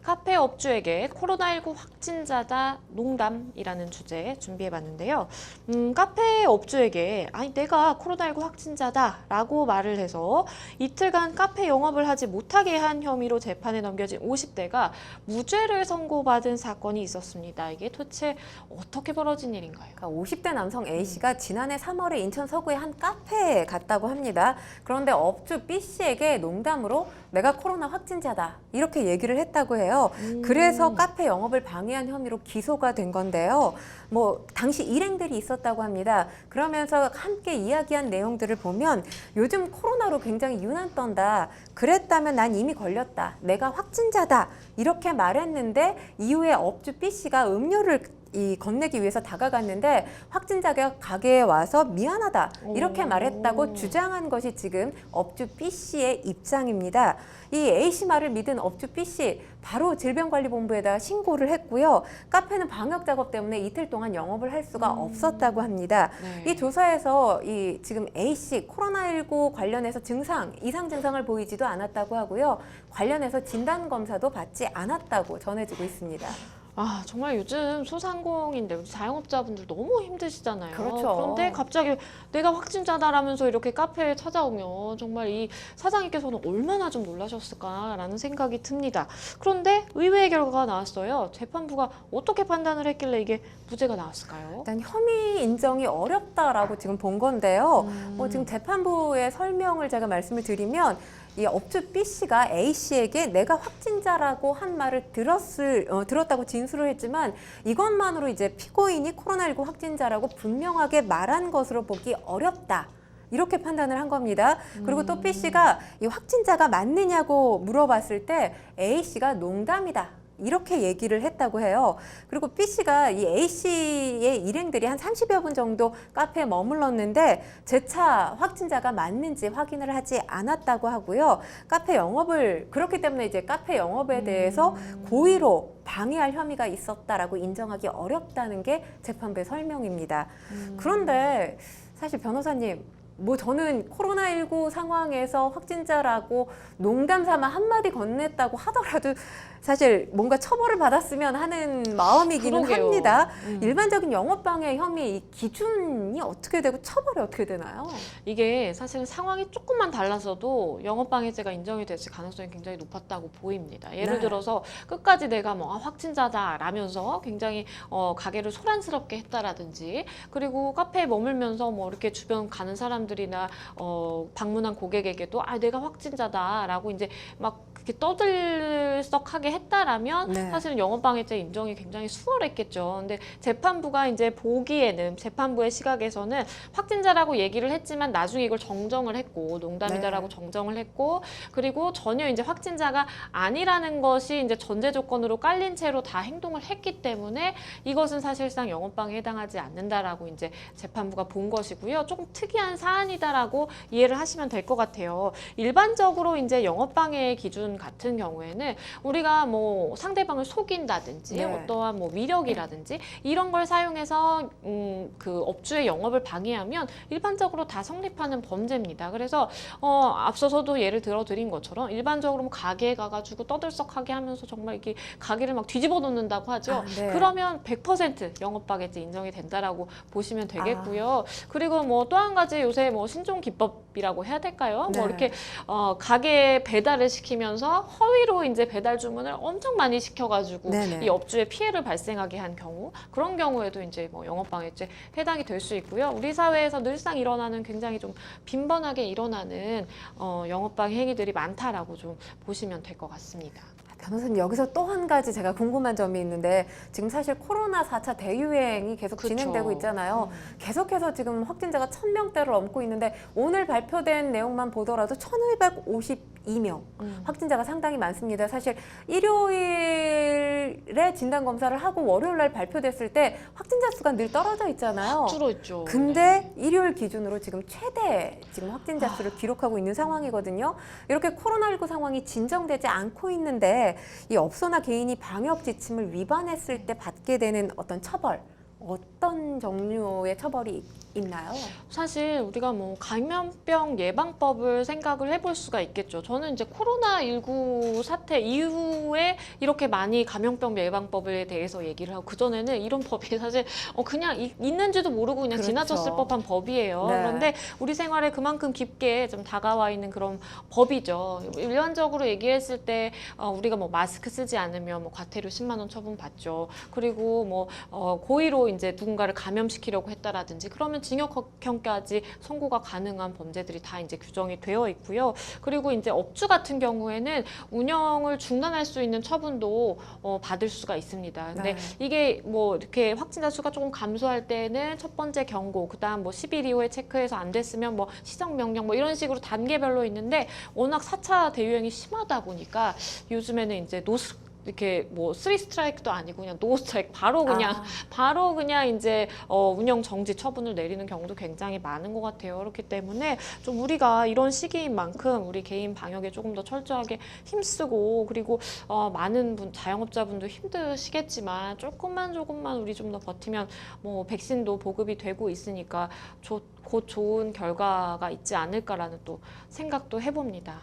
카페 업주에게 코로나19 확진자다 농담이라는 주제 준비해봤는데요. 카페 업주에게 아니 내가 코로나19 확진자다라고 말을 해서 이틀간 카페 영업을 하지 못하게 한 혐의로 재판에 넘겨진 50대가 무죄를 선고받은 사건이 있었습니다. 이게 도대체 어떻게 벌어진 일인가요? 그러니까 50대 남성 A씨가 지난해 3월에 인천 서구의 한 카페에 갔다고 합니다. 그런데 업주 B씨에게 농담으로 내가 코로나 확진자다 이렇게 얘기를 했다고 해요. 그래서 카페 영업을 방해한 혐의로 기소가 된 건데요. 뭐 당시 일행들이 있었다고 합니다. 그러면서 함께 이야기한 내용들을 보면 요즘 코로나로 굉장히 유난 떤다. 그랬다면 난 이미 걸렸다. 내가 확진자다. 이렇게 말했는데 이후에 업주 B씨가 음료를 건네기 위해서 다가갔는데 확진자가 가게에 와서 미안하다 이렇게 말했다고 주장한 것이 지금 업주 B씨의 입장입니다. 이 A씨 말을 믿은 업주 B씨 바로 질병관리본부에다 신고를 했고요. 카페는 방역 작업 때문에 이틀 동안 영업을 할 수가 없었다고 합니다. 네. 이 조사에서 지금 A씨 코로나19 관련해서 이상 증상을 보이지도 않았다고 하고요. 관련해서 진단검사도 받지 않았다고 전해지고 있습니다. 아, 정말 요즘 소상공인들, 우리 자영업자분들 너무 힘드시잖아요. 그렇죠. 그런데 갑자기 내가 확진자다라면서 이렇게 카페에 찾아오면 정말 이 사장님께서는 얼마나 좀 놀라셨을까라는 생각이 듭니다. 그런데 의외의 결과가 나왔어요. 재판부가 어떻게 판단을 했길래 이게 무죄가 나왔을까요? 일단 혐의 인정이 어렵다라고 지금 본 건데요. 지금 재판부의 설명을 제가 말씀을 드리면 이 업주 B씨가 A씨에게 내가 확진자라고 한 말을 들었다고 진술을 했지만 이것만으로 이제 피고인이 코로나19 확진자라고 분명하게 말한 것으로 보기 어렵다. 이렇게 판단을 한 겁니다. 그리고 또 B씨가 이 확진자가 맞느냐고 물어봤을 때 A씨가 농담이다. 이렇게 얘기를 했다고 해요. 그리고 B씨가 이 A씨의 일행들이 한 30여 분 정도 카페에 머물렀는데 재차 확진자가 맞는지 확인을 하지 않았다고 하고요. 그렇기 때문에 이제 카페 영업에 대해서 고의로 방해할 혐의가 있었다라고 인정하기 어렵다는 게 재판부의 설명입니다. 그런데 사실 변호사님, 저는 코로나19 상황에서 확진자라고 농담 삼아 한마디 건넸다고 하더라도 사실 뭔가 처벌을 받았으면 하는 마음이기는 그러게요. 합니다. 일반적인 영업방해 혐의 기준이 어떻게 되고 처벌이 어떻게 되나요? 이게 사실은 상황이 조금만 달라서도 영업방해죄가 인정이 됐을 가능성이 굉장히 높았다고 보입니다. 예를 네. 들어서 끝까지 내가 확진자다라면서 굉장히 가게를 소란스럽게 했다라든지, 그리고 카페에 머물면서 이렇게 주변 가는 사람들이나 방문한 고객에게도 내가 확진자다라고 이제 막 그렇게 떠들썩하게 했다라면 네. 사실은 영업방해죄 인정이 굉장히 수월했겠죠. 근데 재판부가 이제 보기에는, 재판부의 시각에서는 확진자라고 얘기를 했지만 나중에 이걸 정정을 했고 농담이다라고 네. 정정을 했고, 그리고 전혀 이제 확진자가 아니라는 것이 이제 전제 조건으로 깔린 채로 다 행동을 했기 때문에 이것은 사실상 영업방해에 해당하지 않는다라고 이제 재판부가 본 것이고요. 조금 특이한 사안이다라고 이해를 하시면 될 것 같아요. 일반적으로 이제 영업방해 기준 같은 경우에는 우리가 상대방을 속인다든지 네. 어떠한 위력이라든지 이런 걸 사용해서 그 업주의 영업을 방해하면 일반적으로 다 성립하는 범죄입니다. 그래서 앞서서도 예를 들어 드린 것처럼 일반적으로 가게에 가가지고 떠들썩하게 하면서 정말 이렇게 가게를 막 뒤집어 놓는다고 하죠. 네. 그러면 100% 영업방해죄 인정이 된다라고 보시면 되겠고요. 그리고 또 한 가지 요새 신종 기법이라고 해야 될까요? 네. 이렇게 가게에 배달을 시키면서 허위로 이제 배달 주문을 엄청 많이 시켜가지고 네네. 이 업주에 피해를 발생하게 한 경우, 그런 경우에도 이제 영업방해죄 해당이 될 수 있고요. 우리 사회에서 늘상 일어나는 굉장히 좀 빈번하게 일어나는 영업방해 행위들이 많다라고 좀 보시면 될 것 같습니다. 변호사님, 여기서 또 한 가지 제가 궁금한 점이 있는데 지금 사실 코로나 4차 대유행이 계속 그쵸. 진행되고 있잖아요. 계속해서 지금 확진자가 1,000명대를 넘고 있는데 오늘 발표된 내용만 보더라도 1,252명 확진자가 상당히 많습니다. 사실 일요일에 진단검사를 하고 월요일날 발표됐을 때 확진자 수가 늘 떨어져 있잖아요. 줄어있죠. 근데 일요일 기준으로 지금 최대 확진자 수를 기록하고 있는 상황이거든요. 이렇게 코로나19 상황이 진정되지 않고 있는데 이 업소나 개인이 방역 지침을 위반했을 때 받게 되는 어떤 처벌, 어떤 종류의 처벌이 있나요? 사실 우리가 뭐 감염병 예방법을 생각을 해볼 수가 있겠죠. 저는 이제 코로나19 사태 이후에 이렇게 많이 감염병 예방법에 대해서 얘기를 하고 그전에는 이런 법이 사실 그냥 있는지도 모르고 그냥 그렇죠. 지나쳤을 법한 법이에요. 네. 그런데 우리 생활에 그만큼 깊게 좀 다가와 있는 그런 법이죠. 일반적으로 얘기했을 때 우리가 뭐 마스크 쓰지 않으면 뭐 과태료 10만 원 처분 받죠. 그리고 뭐 고의로 이제 누군가를 감염시키려고 했다라든지 그러면 징역형까지 선고가 가능한 범죄들이 다 이제 규정이 되어 있고요. 그리고 이제 업주 같은 경우에는 운영을 중단할 수 있는 처분도 받을 수가 있습니다. 근데 네. 이게 뭐 이렇게 확진자 수가 조금 감소할 때는 첫 번째 경고, 그다음 뭐 10일 이후에 체크해서 안 됐으면 뭐 시정 명령 뭐 이런 식으로 단계별로 있는데 워낙 4차 대유행이 심하다 보니까 요즘에는 이제 이렇게 뭐 3스트라이크도 아니고 그냥 노 스트라이크 바로 그냥 이제 운영 정지 처분을 내리는 경우도 굉장히 많은 것 같아요. 그렇기 때문에 좀 우리가 이런 시기인 만큼 우리 개인 방역에 조금 더 철저하게 힘쓰고 그리고 많은 자영업자분도 힘드시겠지만 조금만 우리 좀 더 버티면 뭐 백신도 보급이 되고 있으니까 곧 좋은 결과가 있지 않을까라는 또 생각도 해봅니다.